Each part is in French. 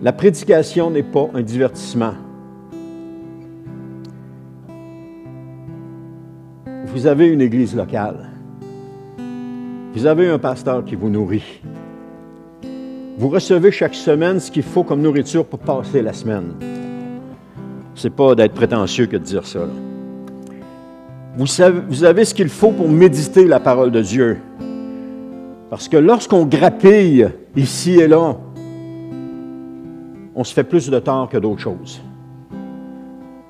La prédication n'est pas un divertissement. Vous avez une église locale. Vous avez un pasteur qui vous nourrit. Vous recevez chaque semaine ce qu'il faut comme nourriture pour passer la semaine. C'est pas d'être prétentieux que de dire ça, là. Vous avez ce qu'il faut pour méditer la parole de Dieu. Parce que lorsqu'on grappille ici et là, on se fait plus de tort que d'autres choses.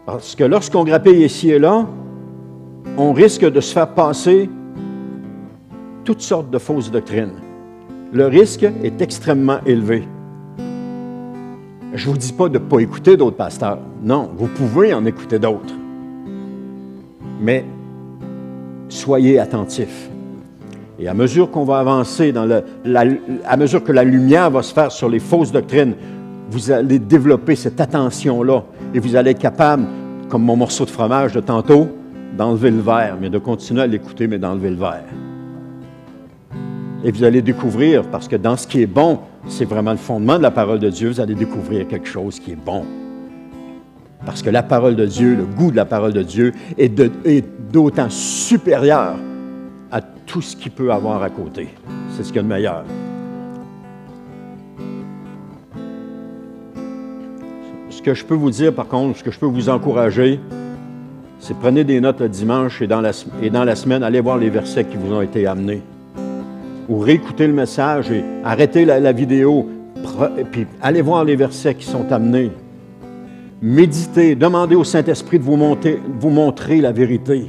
Parce que lorsqu'on grappille ici et là, on risque de se faire passer toutes sortes de fausses doctrines. Le risque est extrêmement élevé. Je ne vous dis pas de ne pas écouter d'autres pasteurs. Non, vous pouvez en écouter d'autres. Mais soyez attentifs. Et à mesure qu'on va avancer, à mesure que la lumière va se faire sur les fausses doctrines, vous allez développer cette attention-là et vous allez être capable, comme mon morceau de fromage de tantôt, d'enlever le verre, mais de continuer à l'écouter, mais d'enlever le verre. Et vous allez découvrir, parce que dans ce qui est bon, c'est vraiment le fondement de la parole de Dieu, vous allez découvrir quelque chose qui est bon. Parce que la parole de Dieu, le goût de la parole de Dieu est d'autant supérieur à tout ce qu'il peut avoir à côté. C'est ce qu'il y a de meilleur. Ce que je peux vous dire, par contre, ce que je peux vous encourager, c'est prenez des notes le dimanche et dans la semaine, allez voir les versets qui vous ont été amenés. Ou réécoutez le message et arrêtez la vidéo, et puis allez voir les versets qui sont amenés. Méditez, demandez au Saint-Esprit de vous montrer la vérité.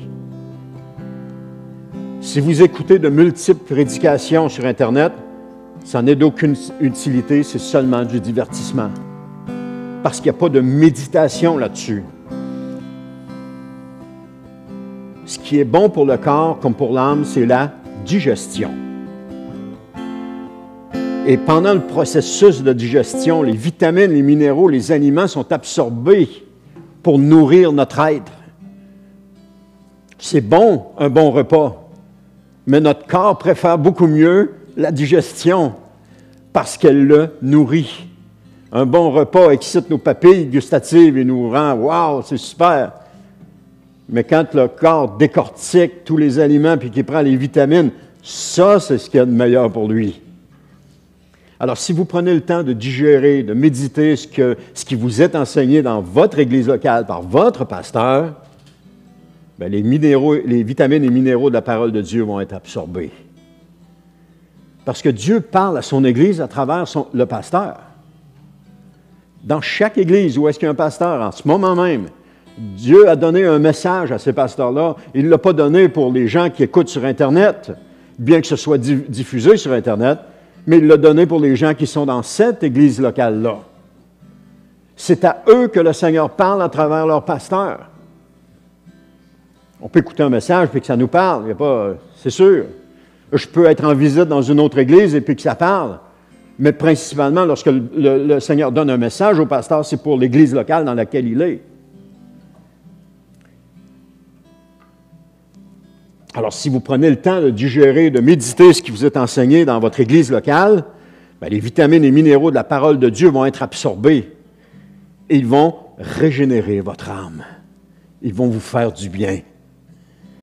Si vous écoutez de multiples prédications sur Internet, ça n'est d'aucune utilité, c'est seulement du divertissement. Parce qu'il n'y a pas de méditation là-dessus. Ce qui est bon pour le corps comme pour l'âme, c'est la digestion. Et pendant le processus de digestion, les vitamines, les minéraux, les aliments sont absorbés pour nourrir notre être. C'est bon, un bon repas, mais notre corps préfère beaucoup mieux la digestion parce qu'elle le nourrit. Un bon repas excite nos papilles gustatives et nous rend « wow, c'est super ». Mais quand le corps décortique tous les aliments puis qu'il prend les vitamines, ça, c'est ce qu'il y a de meilleur pour lui. Alors, si vous prenez le temps de digérer, de méditer ce qui vous est enseigné dans votre église locale par votre pasteur, bien, les vitamines et minéraux de la parole de Dieu vont être absorbés. Parce que Dieu parle à son église à travers le pasteur. Dans chaque église où est-ce qu'il y a un pasteur, en ce moment même, Dieu a donné un message à ces pasteurs-là. Il ne l'a pas donné pour les gens qui écoutent sur Internet, bien que ce soit diffusé sur Internet, mais il l'a donné pour les gens qui sont dans cette église locale-là. C'est à eux que le Seigneur parle à travers leur pasteur. On peut écouter un message puis que ça nous parle, c'est sûr. Je peux être en visite dans une autre église et puis que ça parle. Mais principalement, lorsque le Seigneur donne un message au pasteur, c'est pour l'église locale dans laquelle il est. Alors, si vous prenez le temps de digérer, de méditer ce qui vous est enseigné dans votre église locale, bien, les vitamines et minéraux de la parole de Dieu vont être absorbés et ils vont régénérer votre âme. Ils vont vous faire du bien.